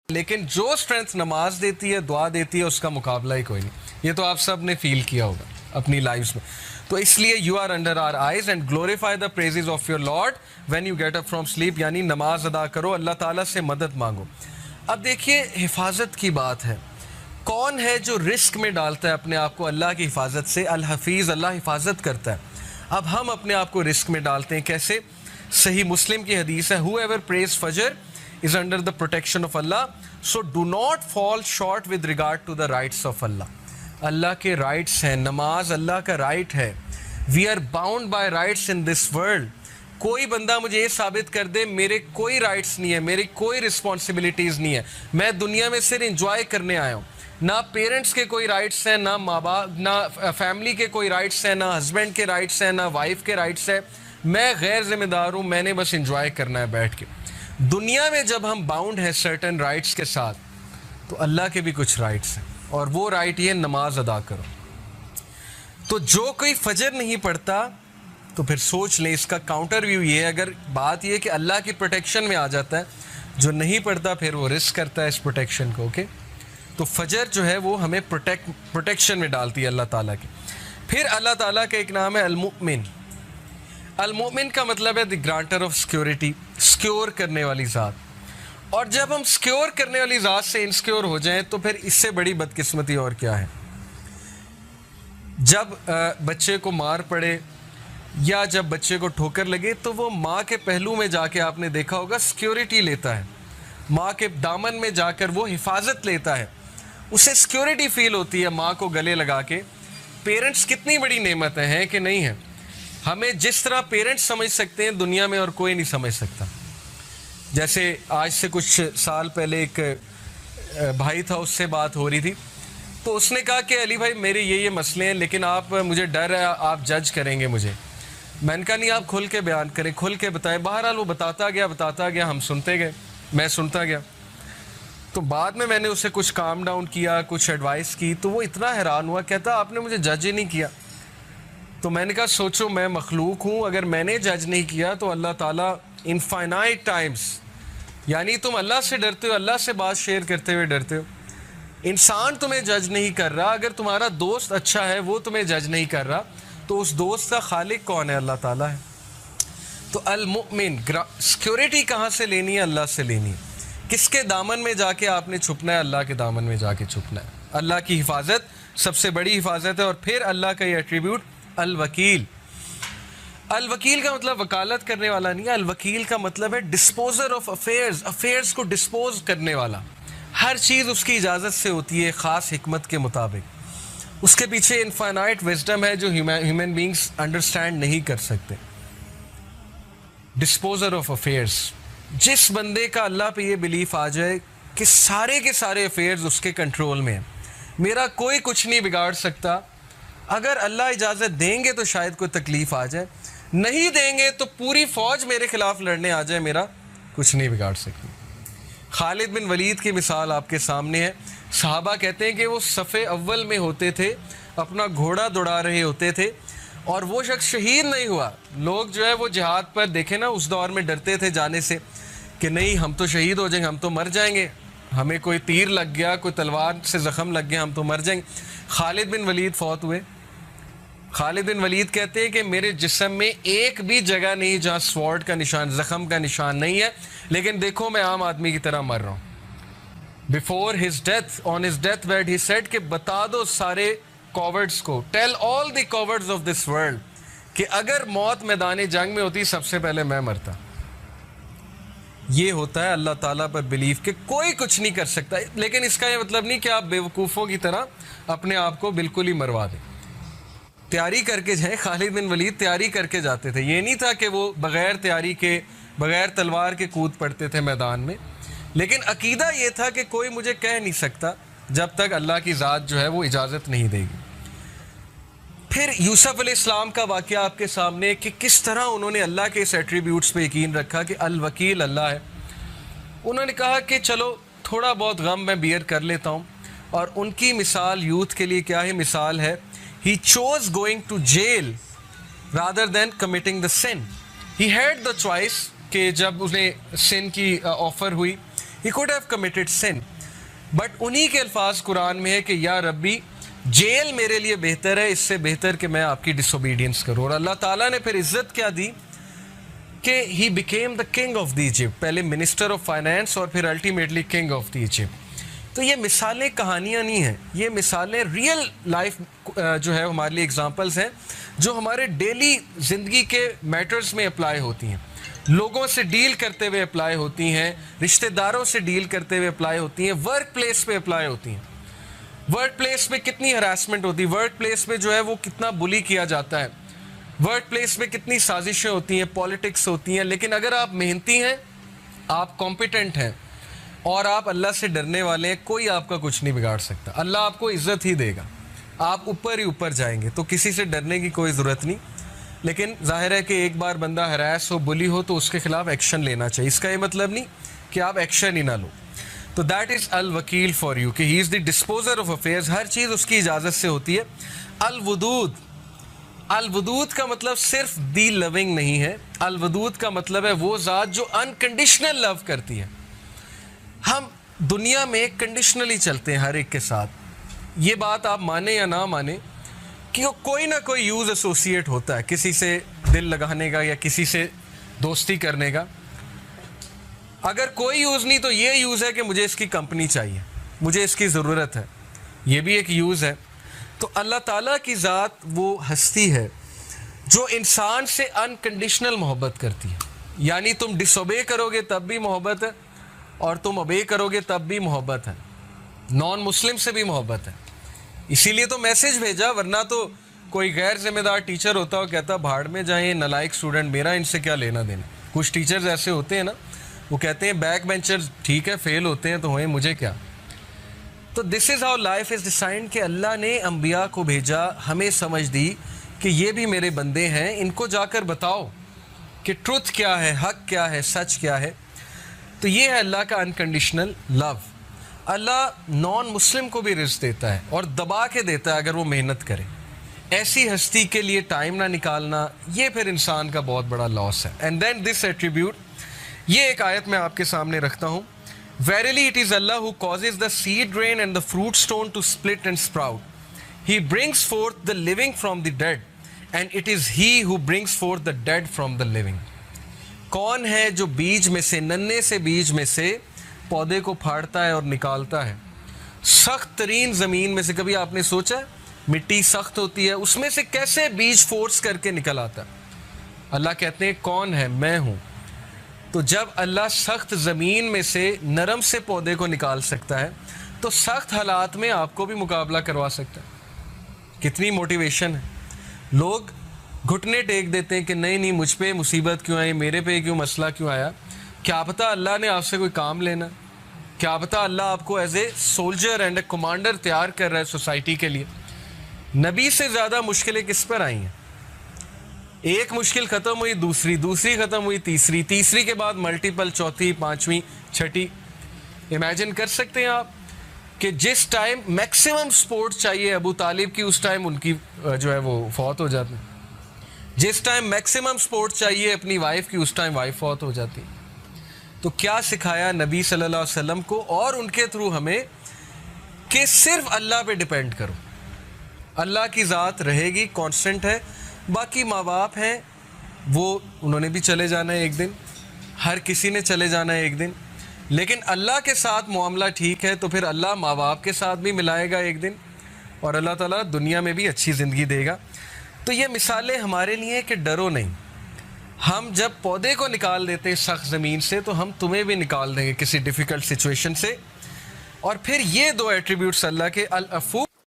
लेकिन जो स्ट्रेंथ नमाज देती है, दुआ देती है, उसका मुकाबला ही कोई नहीं। ये तो आप सब ने फील किया होगा अपनी लाइफ्स में। तो इसलिए you are under our eyes and glorify the praises of your lord when you get up from sleep, यानी नमाज अदा करो, अल्लाह ताला से मदद मांगो। अब देखिए हिफाजत की बात है, कौन है जो रिस्क में डालता है अपने आप को अल्लाह की हिफाजत से? अल हफीज़, अल्लाह हिफाजत करता है। अब हम अपने आप को रिस्क में डालते हैं कैसे? सही मुस्लिम की हदीस है, whoever prays Fajr is under the protection of Allah, so do not fall short with regard to the rights of Allah. Allah के राइट्स हैं, नमाज अल्लाह का राइट है। We are bound by rights in this world. कोई बंदा मुझे ये साबित कर दे मेरे कोई राइट्स नहीं है, मेरी कोई रिस्पॉन्सिबिलिटीज़ नहीं है, मैं दुनिया में सिर्फ इंजॉय करने आया हूँ। ना पेरेंट्स के कोई राइट्स हैं, ना माँ बाप, ना फैमिली के कोई राइट्स हैं, ना हस्बैंड के राइट्स हैं, ना वाइफ के राइट्स हैं। मैं गैर जिम्मेदार हूँ, मैंने बस इंजॉय करना है बैठ के। दुनिया में जब हम बाउंड हैं सर्टन राइट्स के साथ, तो अल्लाह के भी कुछ राइट्स हैं, और वो राइट ये नमाज अदा करो। तो जो कोई फजर नहीं पढ़ता, तो फिर सोच लें, इसका काउंटर व्यू ये है, अगर बात ये कि अल्लाह की प्रोटेक्शन में आ जाता है, जो नहीं पढ़ता फिर वो रिस्क करता है इस प्रोटेक्शन को। ओके, तो फजर जो है वो हमें प्रोटेक्शन में डालती है अल्लाह ताला की। फिर अल्लाह ताला का एक नाम है अल-मुमिन। अल-मुमिन का मतलब है the grantor of security, secure करने वाली ज़ात। और जब हम सिक्योर करने वाली ज़ात से इनसिक्योर हो जाएं, तो फिर इससे बड़ी बदकिस्मती और क्या है? जब बच्चे को मार पड़े या जब बच्चे को ठोकर लगे, तो वो माँ के पहलू में जाके आपने देखा होगा सिक्योरिटी लेता है, माँ के दामन में जाकर वो हिफाजत लेता है, उसे सिक्योरिटी फील होती है माँ को गले लगा के। पेरेंट्स कितनी बड़ी नेमतें हैं कि नहीं है? हमें जिस तरह पेरेंट्स समझ सकते हैं दुनिया में और कोई नहीं समझ सकता। जैसे आज से कुछ साल पहले एक भाई था, उससे बात हो रही थी, तो उसने कहा कि अली भाई मेरे ये मसले हैं, लेकिन आप, मुझे डर है आप जज करेंगे मुझे। मैंने कहा नहीं, आप खुल के बयान करें, खुल के बताएं। बहरहाल वो बताता गया, हम सुनते गए, मैं सुनता गया। तो बाद में मैंने उसे कुछ काम डाउन किया, कुछ एडवाइस की, तो वो इतना हैरान हुआ, कहता आपने मुझे जज ही नहीं किया। तो मैंने कहा सोचो, मैं मखलूक हूँ, अगर मैंने जज नहीं किया तो अल्लाह ताला इनफाइनाइट टाइम्स, यानी तुम अल्लाह से डरते हो, अल्लाह से बात शेयर करते हुए डरते हो। इंसान तुम्हें जज नहीं कर रहा, अगर तुम्हारा दोस्त अच्छा है वो तुम्हें जज नहीं कर रहा, तो उस दोस्त का खालिक कौन है? अल्लाह ताला है। तो अल-मुमिन, सिक्योरिटी कहाँ से लेनी है? अल्लाह से लेनी है। किसके दामन में जाके आपने छुपना है? अल्लाह के दामन में जाके छुपना है। अल्लाह की हिफाजत सबसे बड़ी हिफाजत है। और फिर अल्लाह का ये एट्रीब्यूट अल-वकील। अल-वकील का मतलब वकालत करने वाला नहीं है, अल-वकील का मतलब है डिस्पोजर ऑफ अफेयर्स, अफेयर्स को डिस्पोज करने वाला। हर चीज़ उसकी इजाज़त से होती है, ख़ास हिकमत के मुताबिक। उसके पीछे इनफाइनाइट विजडम है जो ह्यूमन बींग्स अंडरस्टैंड नहीं कर सकते। डिस्पोजर ऑफ अफेयर्स, जिस बंदे का अल्लाह पे ये बिलीफ आ जाए कि सारे के सारे अफेयर्स उसके कंट्रोल में हैं, मेरा कोई कुछ नहीं बिगाड़ सकता, अगर अल्लाह इजाज़त देंगे तो शायद कोई तकलीफ़ आ जाए, नहीं देंगे तो पूरी फ़ौज मेरे ख़िलाफ़ लड़ने आ जाए, मेरा कुछ नहीं बिगाड़ सकती। खालिद बिन वलीद की मिसाल आपके सामने है। सहाबा कहते हैं कि वो सफ़े अव्वल में होते थे, अपना घोड़ा दौड़ा रहे होते थे, और वो शख्स शहीद नहीं हुआ। लोग जो है वो जिहाद पर देखे ना, उस दौर में डरते थे जाने से कि नहीं हम तो शहीद हो जाएंगे, हम तो मर जाएंगे, हमें कोई तीर लग गया, कोई तलवार से ज़ख़म लग गया, हम तो मर जाएंगे। खालिद बिन वलीद फौत हुए। खालिद बिन वलीद कहते हैं कि मेरे जिस्म में एक भी जगह नहीं जहाँ स्वॉर्ड का निशान, ज़ख़म का निशान नहीं है, लेकिन देखो मैं आम आदमी की तरह मर रहा हूँ। Before his death, on his death bed, he said कि बता दो सारे कॉवर्ड्स को, tell all the cowards of this world, कि अगर मौत मैदान जंग में होती सबसे पहले मैं मरता। ये होता है अल्लाह ताला पर बिलीफ कि कोई कुछ नहीं कर सकता। लेकिन इसका ये मतलब नहीं कि आप बेवकूफ़ों की तरह अपने आप को बिल्कुल ही मरवा दें। तैयारी करके जाए, खालिद बिन वलीद तैयारी करके जाते थे। ये नहीं था कि वो बग़ैर तैयारी के, बग़ैर तलवार के कूद पड़ते थे मैदान में, लेकिन अकीदा ये था कि कोई मुझे कह नहीं सकता जब तक अल्लाह की ज़ात जो है वो इजाज़त नहीं देगी। फिर यूसुफ अलैहिस्सलाम का वाक़या आपके सामने कि किस तरह उन्होंने अल्लाह के इस एट्रीब्यूट्स पे यकीन रखा कि अल-वकील अल्लाह है। उन्होंने कहा कि चलो थोड़ा बहुत गम मैं बियर कर लेता हूँ। और उनकी मिसाल यूथ के लिए क्या है? मिसाल है, he chose going to jail rather than committing the sin. He had the choice कि जब उन्हें सिन की ऑफ़र हुई he could have committed sin, but उन्हीं के अल्फाज कुरान में है कि या रब्बी, जेल मेरे लिए बेहतर है, इससे बेहतर कि मैं आपकी डिसोबीडियंस करूँ। और अल्लाह ताला ने फिर इज्जत क्या दी कि he became the king of the Egypt, पहले मिनिस्टर ऑफ फाइनेंस और फिर ultimately king of the Egypt. तो ये मिसालें कहानियाँ नहीं हैं, ये मिसालें रियल लाइफ जो है हमारे लिए एग्जांपल्स हैं, जो हमारे डेली ज़िंदगी के मैटर्स में अप्लाई होती हैं, लोगों से डील करते हुए अप्लाई होती हैं, रिश्तेदारों से डील करते हुए अप्लाई होती हैं, वर्क प्लेस पे अप्लाई होती हैं। वर्क प्लेस पे कितनी हरासमेंट होती है, वर्क प्लेस पे जो है वो कितना बुली किया जाता है, वर्क प्लेस में कितनी साजिशें होती हैं, पॉलिटिक्स होती हैं। लेकिन अगर आप मेहनती हैं, आप कॉम्पिटेंट हैं और आप अल्लाह से डरने वाले हैं, कोई आपका कुछ नहीं बिगाड़ सकता। अल्लाह आपको इज्जत ही देगा, आप ऊपर ही ऊपर जाएंगे, तो किसी से डरने की कोई ज़रूरत नहीं। लेकिन जाहिर है कि एक बार बंदा हरास हो, बुली हो, तो उसके खिलाफ एक्शन लेना चाहिए। इसका ये मतलब नहीं कि आप एक्शन ही ना लो। तो दैट इज़ अल वकील फॉर यू, कि he is the disposer of affairs, हर चीज़ उसकी इजाज़त से होती है। अल वदूद, अल वदूद का मतलब सिर्फ दी लविंग नहीं है, अल वदूद का मतलब है वो ज़ात जो अनकंडीशनल लव करती है। हम दुनिया में कंडीशनली चलते हैं हर एक के साथ, ये बात आप माने या ना माने कि कोई ना कोई यूज़ एसोसिएट होता है किसी से दिल लगाने का या किसी से दोस्ती करने का। अगर कोई यूज़ नहीं तो ये यूज़ है कि मुझे इसकी कंपनी चाहिए, मुझे इसकी ज़रूरत है, ये भी एक यूज़ है। तो अल्लाह ताला की ज़ात वो हस्ती है जो इंसान से अनकंडीशनल मोहब्बत करती है, यानी तुम डिसोबे करोगे तब भी मोहब्बत है और तुम ओबे करोगे तब भी मोहब्बत है, नॉन मुस्लिम से भी मोहब्बत है। इसीलिए तो मैसेज भेजा, वरना तो कोई गैर जिम्मेदार टीचर होता और कहता भाड़ में जाए नलायक स्टूडेंट, मेरा इनसे क्या लेना देना। कुछ टीचर्स ऐसे होते हैं ना, वो कहते हैं बैक बेंचर्स ठीक है, फेल होते हैं तो होए, मुझे क्या। तो this is how life is decide, कि अल्लाह ने अंबिया को भेजा, हमें समझ दी कि ये भी मेरे बंदे हैं, इनको जाकर बताओ कि ट्रुथ क्या है, हक क्या है, सच क्या है। तो ये है अल्लाह का अनकंडीशनल लव। अल्लाह नॉन मुस्लिम को भी रिज़्क़ देता है और दबा के देता है अगर वो मेहनत करे। ऐसी हस्ती के लिए टाइम ना निकालना, ये फिर इंसान का बहुत बड़ा लॉस है। एंड देन दिस एट्रीब्यूट, ये एक आयत मैं आपके सामने रखता हूँ। Verily it is Allah who causes the seed grain and the fruit stone to split and sprout. He brings forth the living from the dead, and it is He who brings forth the dead from the living. कौन है जो बीज में से, नन्हे से बीज में से पौधे को फाड़ता है और निकालता है सख्त तरीन ज़मीन में से। कभी आपने सोचा मिट्टी सख्त होती है, उसमें से कैसे बीज फोर्स करके निकल आता है? अल्लाह कहते हैं कौन है? मैं हूँ। तो जब अल्लाह सख्त ज़मीन में से नरम से पौधे को निकाल सकता है, तो सख्त हालात में आपको भी मुकाबला करवा सकता है। कितनी मोटिवेशन है। लोग घुटने टेक देते हैं कि नहीं नहीं, मुझ पे मुसीबत क्यों आई, मेरे पे क्यों मसला क्यों आया। क्या पता अल्लाह ने आपसे कोई काम लेना, क्या पता अल्लाह आपको as a soldier and a commander तैयार कर रहा है सोसाइटी के लिए। नबी से ज़्यादा मुश्किलें किस पर आई हैं? एक मुश्किल ख़त्म हुई, दूसरी, दूसरी ख़त्म हुई, तीसरी, तीसरी के बाद मल्टीपल, चौथी, पाँचवीं, छठी। इमेजिन कर सकते हैं आप कि जिस टाइम मैक्सिमम सपोर्ट चाहिए अबू तालिब की, उस टाइम उनकी जो है वो फौत हो जाती। जिस टाइम मैक्सिमम सपोर्ट चाहिए अपनी वाइफ की, उस टाइम वाइफ फौत हो जाती। तो क्या सिखाया नबी सल्लल्लाहु अलैहि वसल्लम को और उनके थ्रू हमें कि सिर्फ अल्लाह पे डिपेंड करो। अल्लाह की ज़ात रहेगी, कांस्टेंट है। बाकी माँ बाप हैं, वो उन्होंने भी चले जाना है एक दिन, हर किसी ने चले जाना है एक दिन। लेकिन अल्लाह के साथ मामला ठीक है तो फिर अल्लाह माँ बाप के साथ भी मिलाएगा एक दिन, और अल्लाह ताला दुनिया में भी अच्छी ज़िंदगी देगा। तो ये मिसालें हमारे लिए कि डरो नहीं। हम जब पौधे को निकाल देते हैं सख्त ज़मीन से, तो हम तुम्हें भी निकाल देंगे किसी डिफ़िकल्ट सिचुएशन से। और फिर ये दो एट्रीब्यूट्स अल्लाह के, अल अफू